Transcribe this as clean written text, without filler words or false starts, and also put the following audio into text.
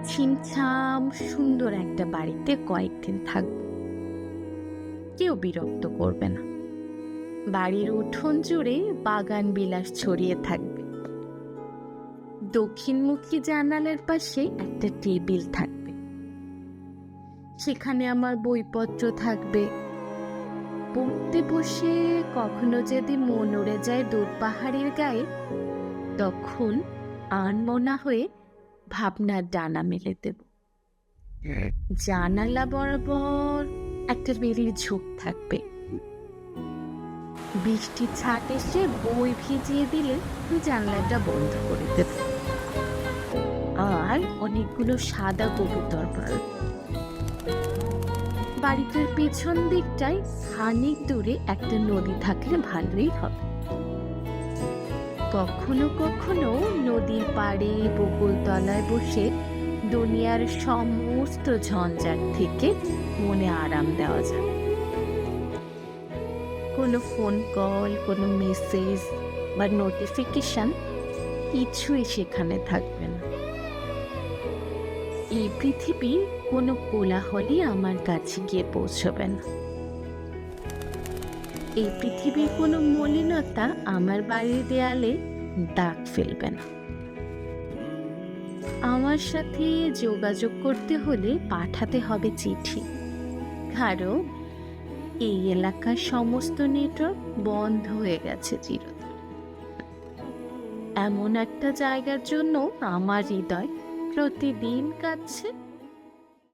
ছিমছাম সুন্দর একটা বাড়িতে কয়েকদিন থাকব। কেউ বিরক্ত করবে না। বাড়ির উঠোন জুড়ে বাগান বিলাস ছড়িয়ে থাকবে। দক্ষিণমুখী জানালার পাশে একটা টেবিল থাকবে, সেখানে আমার বইপত্র থাকবে। পড়তে বসে কখনো যদি মন উড়ে যায় দূর পাহাড়ের গায়ে, তখন আনমনা হয়ে ভাবনার ডানা মেলে দেব। জানালা বরাবর একটা বেরির ঝোপ থাকবে। বৃষ্টির ছাট এসে বই ভিজিয়ে দিলে জানলাটা বন্ধ করে দেব। আর অনেকগুলো সাদা কবুতর পালব। বাড়িটার পেছন দিকটায় খানিক দূরে একটা নদী থাকলে ভালোই হবে। কখনো কখনো নদীর পাড়ে বকুল তলায় বসে দুনিয়ার সমস্ত ঝঞ্ঝাট থেকে মনে আরাম দেওয়া যাবে। কোনো ফোন কল, কোনো মেসেজ বা নোটিফিকেশন কিছুই সেখানে থাকবে না। এই পৃথিবীর কোনো কোলাহলই আমার কাছে গিয়ে পৌঁছবে না। এই পৃথিবীর কোনো মলিনতা আমার বাড়ির দেয়ালে দাগ ফেলবে না। আমার সাথে যোগাযোগ করতে হলে পাঠাতে হবে চিঠি, কারণ এই এলাকার সমস্ত নেটওয়ার্ক বন্ধ হয়ে গেছে চিরতরে। এমন একটা জায়গার জন্য আমার হৃদয় প্রতিদিন কাঁদছে।